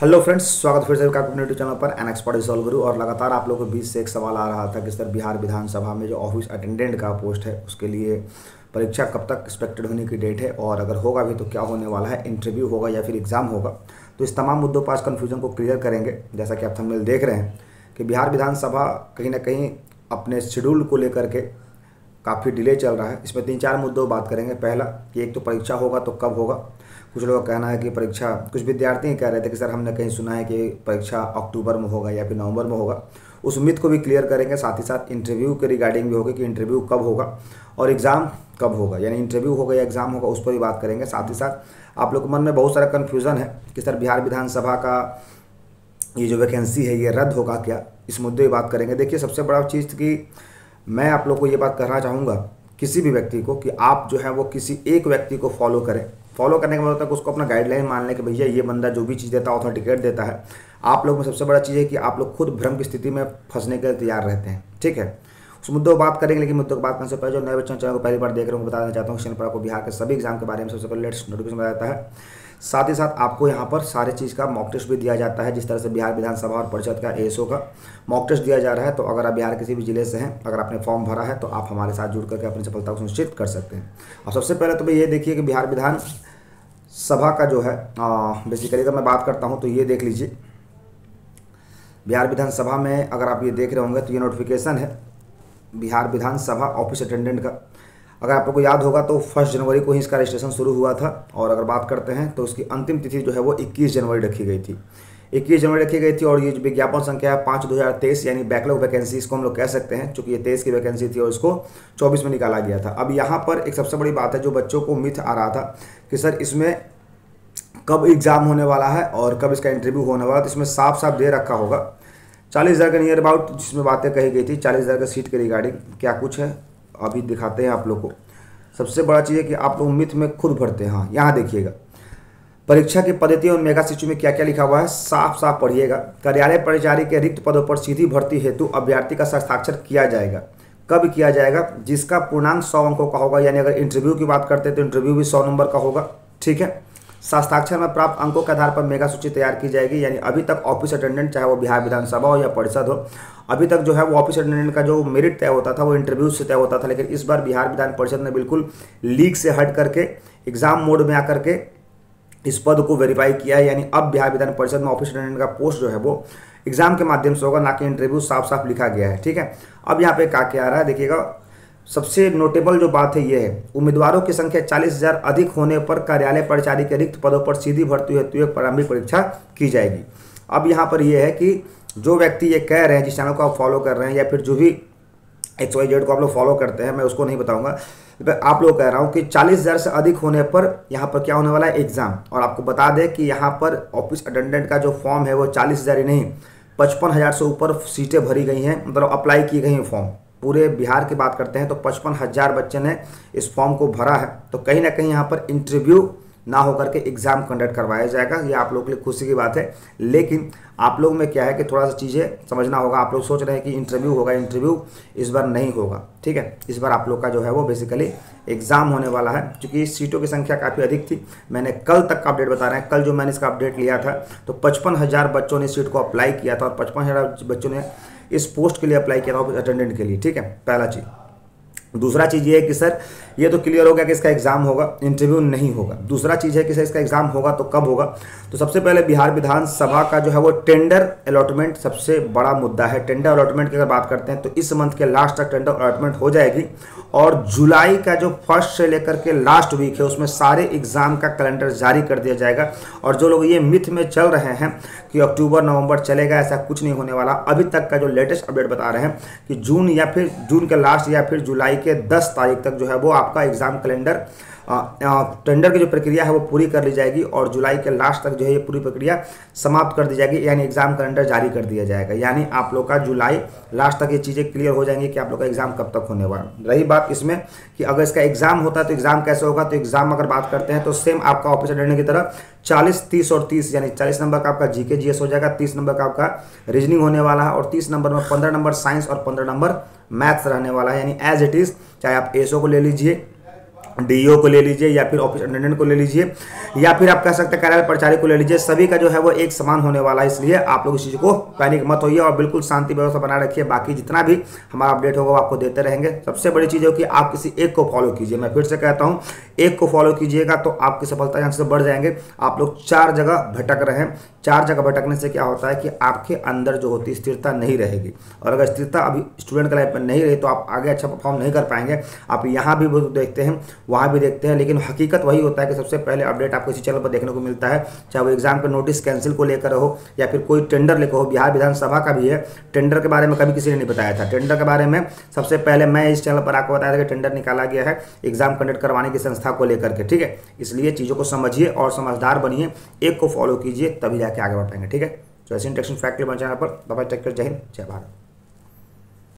Hello friends, स्वागत फिर से आपका कम्युनिटी चैनल पर एन एक्सपर्ट सॉल्व गुरु। और लगातार आप लोगों के बीच से एक सवाल आ रहा था कि सर बिहार विधानसभा में जो ऑफिस अटेंडेंट का पोस्ट है उसके लिए परीक्षा कब तक एक्सपेक्टेड होने की डेट है, और अगर होगा भी तो क्या होने वाला है, इंटरव्यू होगा या फिर एग्ज़ाम होगा। तो इस तमाम मुद्दों पर आज कन्फ्यूजन को क्लियर करेंगे। जैसा कि आप थंबनेल देख रहे हैं कि बिहार विधानसभा कहीं ना कहीं अपने शेड्यूल को लेकर के काफ़ी डिले चल रहा है। इसमें 3-4 मुद्दों बात करेंगे। पहला कि एक तो परीक्षा होगा तो कब होगा। कुछ लोगों का कहना है कि परीक्षा, कुछ विद्यार्थी कह रहे थे कि सर हमने कहीं सुना है कि परीक्षा अक्टूबर में होगा या फिर नवंबर में होगा। उस उम्मीद को भी क्लियर करेंगे। साथ ही साथ इंटरव्यू के रिगार्डिंग भी होगा कि इंटरव्यू कब होगा और एग्ज़ाम कब होगा, यानी इंटरव्यू होगा या एग्ज़ाम होगा, उस पर भी बात करेंगे। साथ ही साथ आप लोग के मन में बहुत सारा कन्फ्यूज़न है कि सर बिहार विधानसभा का ये जो वैकेंसी है ये रद्द होगा क्या, इस मुद्दे की बात करेंगे। देखिए, सबसे बड़ा चीज़ कि मैं आप लोग को ये बात कहना चाहूँगा किसी भी व्यक्ति को कि आप जो है वो किसी एक व्यक्ति को फॉलो करें। फॉलो करने का मतलब तक उसको अपना गाइडलाइन मान लें कि भैया ये बंदा जो भी चीज़ देता है ऑथेंटिकेट देता है। आप लोग में सबसे बड़ा चीज़ है कि आप लोग खुद भ्रम की स्थिति में फंसने के लिए तैयार रहते हैं। ठीक है, उस मुद्दों को बात करेंगे। लेकिन मुद्दों को बात करने से पहले जो नए बच्चों चैनल को पहली बार देख रहे हैं बताना चाहता हूँ, चैनल पर आपको बिहार के सभी एग्जाम के बारे में सबसे पहले लेटेस्ट नोटिफिकेशन बताता है। साथ ही साथ आपको यहाँ पर सारे चीज़ का मॉक टेस्ट भी दिया जाता है। जिस तरह से बिहार विधानसभा और परिषद का एएसओ का मॉक टेस्ट दिया जा रहा है, तो अगर आप बिहार किसी भी जिले से हैं, अगर आपने फॉर्म भरा है तो आप हमारे साथ जुड़ करके अपनी सफलता को सुनिश्चित कर सकते हैं। अब सबसे पहले तो भाई ये देखिए कि बिहार विधानसभा का जो है बेसिकली अगर मैं बात करता हूँ तो ये देख लीजिए, बिहार विधानसभा में अगर आप ये देख रहे होंगे तो ये नोटिफिकेशन है बिहार विधानसभा ऑफिस अटेंडेंट का। अगर आप लोग को याद होगा तो 1 जनवरी को ही इसका रजिस्ट्रेशन शुरू हुआ था, और अगर बात करते हैं तो उसकी अंतिम तिथि जो है वो 21 जनवरी रखी गई थी। 21 जनवरी रखी गई थी। और ये जो विज्ञापन संख्या है 5/2023, यानी बैकलॉग वैकेंसी इसको हम लोग कह सकते हैं, चूँकि ये 23 की वैकेंसी थी और इसको 24 में निकाला गया था। अब यहाँ पर एक सबसे बड़ी बात है जो बच्चों को मिथ आ रहा था कि सर इसमें कब एग्ज़ाम होने वाला है और कब इसका इंटरव्यू होने वाला है। तो इसमें साफ साफ दे रखा होगा 40,000 के नियर अबाउट जिसमें बातें कही गई थी। 40,000 का सीट के रिगार्डिंग क्या कुछ है अभी दिखाते हैं आप लोग को। सबसे बड़ा चीज़ है कि आप लोग मिथ में खुद भरते हैं। हाँ, यहाँ देखिएगा परीक्षा की पद्धति और मेगा शिशु में क्या क्या लिखा हुआ है, साफ साफ पढ़िएगा। कार्यालय परिचारी के रिक्त पदों पर सीधी भर्ती हेतु अभ्यर्थी का हस्ताक्षर किया जाएगा। कब किया जाएगा? जिसका पूर्णांक 100 अंकों का होगा, यानी अगर इंटरव्यू की बात करते हैं तो इंटरव्यू भी 100 नंबर का होगा। ठीक है, हस्ताक्षर में प्राप्त अंकों के आधार पर मेगा सूची तैयार की जाएगी। यानी अभी तक ऑफिस अटेंडेंट, चाहे वो बिहार विधानसभा हो या परिषद हो, अभी तक जो है वो ऑफिस अटेंडेंट का जो मेरिट तय होता था वो इंटरव्यू से तय होता था। लेकिन इस बार बिहार विधान परिषद ने बिल्कुल लीग से हट करके एग्जाम मोड में आकर के इस पद को वेरीफाई किया है। यानी अब बिहार विधान परिषद में ऑफिस अटेंडेंट का पोस्ट जो है वो एग्जाम के माध्यम से होगा, ना कि इंटरव्यू। साफ साफ लिखा गया है। ठीक है, अब यहाँ पे क्या आ रहा है देखिएगा। सबसे नोटेबल जो बात है ये है, उम्मीदवारों की संख्या 40,000 अधिक होने पर कार्यालय परिचारी के रिक्त पदों पर सीधी भर्ती हेतु एक प्रारंभिक परीक्षा की जाएगी। अब यहाँ पर यह है कि जो व्यक्ति ये कह रहे हैं, जिस चैनल को आप फॉलो कर रहे हैं या फिर जो भी XYZ को आप लोग फॉलो करते हैं, मैं उसको नहीं बताऊंगा, आप लोग कह रहा हूँ कि 40,000 से अधिक होने पर यहाँ पर क्या होने वाला है, एग्जाम। और आपको बता दें कि यहाँ पर ऑफिस अटेंडेंट का जो फॉर्म है वो 40,000 ही नहीं 55,000 से ऊपर सीटें भरी गई हैं, मतलब अप्लाई की गई हैं फॉर्म। पूरे बिहार की बात करते हैं तो 55,000 बच्चे ने इस फॉर्म को भरा है। तो कहीं ना कहीं यहाँ पर इंटरव्यू ना होकर के एग्जाम कंडक्ट करवाया जाएगा। ये आप लोगों के लिए खुशी की बात है। लेकिन आप लोग में क्या है कि थोड़ा सा चीज़ें समझना होगा। आप लोग सोच रहे हैं कि इंटरव्यू होगा, इंटरव्यू इस बार नहीं होगा। ठीक है, इस बार आप लोग का जो है वो बेसिकली एग्जाम होने वाला है। क्योंकि सीटों की संख्या काफ़ी अधिक थी। मैंने कल तक का अपडेट बता रहे हैं, कल जो मैंने इसका अपडेट लिया था तो 55,000 बच्चों ने सीट को अप्लाई किया था और 55,000 बच्चों ने इस पोस्ट के लिए अप्लाई किया था, अटेंडेंट के लिए। ठीक है, पहला चीज़। दूसरा चीज़ ये है कि सर ये तो क्लियर हो गया कि इसका एग्जाम होगा, इंटरव्यू नहीं होगा। दूसरा चीज़ है कि सर इसका एग्जाम होगा तो कब होगा। तो सबसे पहले बिहार विधानसभा का जो है वो टेंडर अलॉटमेंट सबसे बड़ा मुद्दा है। टेंडर अलॉटमेंट की अगर बात करते हैं तो इस मंथ के लास्ट तक टेंडर अलॉटमेंट हो जाएगी, और जुलाई का जो फर्स्ट से लेकर के लास्ट वीक है उसमें सारे एग्जाम का कैलेंडर जारी कर दिया जाएगा। और जो लोग ये मिथ में चल रहे हैं कि अक्टूबर नवंबर चलेगा, ऐसा कुछ नहीं होने वाला। अभी तक का जो लेटेस्ट अपडेट बता रहे हैं कि जून या फिर जून के लास्ट या फिर जुलाई के 10 तारीख तक जो है वो आपका एग्जाम कैलेंडर टेंडर की जो प्रक्रिया है वो पूरी कर ली जाएगी, और जुलाई के लास्ट तक जो है ये पूरी प्रक्रिया समाप्त कर दी जाएगी। यानी एग्जाम कैलेंडर जारी कर दिया जाएगा। यानी आप लोग का जुलाई लास्ट तक ये चीज़ें क्लियर हो जाएंगी कि आप लोग का एग्जाम कब तक होने वाला। रही बात इसमें कि अगर इसका एग्जाम होता है तो एग्जाम कैसे होगा, तो एग्जाम अगर बात करते हैं तो सेम आपका ऑफिस अटेंडेंट की तरह 40, 30 और 30, यानी 40 नंबर का आपका GK GS हो जाएगा, 30 नंबर का आपका रीजनिंग होने वाला है, और 30 नंबर में 15 नंबर साइंस और 15 नंबर मैथ्स रहने वाला है। यानी एज इट इज़, चाहे आप एसओ को ले लीजिए डीईओ को ले लीजिए या फिर ऑफिस अटेंडेंट को ले लीजिए या फिर आप कह सकते हैं कार्यालय परिचारी को ले लीजिए, सभी का जो है वो एक समान होने वाला है। इसलिए आप लोग इस चीज़ को पैनिक मत होइए और बिल्कुल शांति व्यवस्था बनाए रखिए। बाकी जितना भी हमारा अपडेट होगा वो आपको देते रहेंगे। सबसे बड़ी चीज़ है कि आप किसी एक को फॉलो कीजिए। मैं फिर से कहता हूँ, एक को फॉलो कीजिएगा तो आपकी सफलता यहाँ से बढ़ जाएंगे। आप लोग 4 जगह भटक रहे हैं, 4 जगह भटकने से क्या होता है कि आपके अंदर जो होती स्थिरता नहीं रहेगी, और अगर स्थिरता अभी स्टूडेंट के लाइफ में नहीं रही तो आप आगे अच्छा परफॉर्म नहीं कर पाएंगे। आप यहाँ भी देखते हैं, वहाँ भी देखते हैं, लेकिन हकीकत वही होता है कि सबसे पहले अपडेट आपको इसी चैनल पर देखने को मिलता है। चाहे वो एग्जाम के नोटिस कैंसिल को लेकर हो या फिर कोई टेंडर लेकर हो। बिहार विधानसभा का भी है, टेंडर के बारे में कभी किसी ने नहीं बताया था। टेंडर के बारे में सबसे पहले मैं इस चैनल पर आपको बताया था कि टेंडर निकाला गया है एग्जाम कंडक्ट करवाने की संस्था को लेकर के, ठीक है। इसलिए चीज़ों को समझिए और समझदार बनिए, एक को फॉलो कीजिए, तभी जाके आगे बढ़ पाएंगे, ठीक है। तो ऐसे इंटरेस्टिंग फैक्ट बन चैनल पर। बाय, टेक केयर, जय हिंद, जय भारत।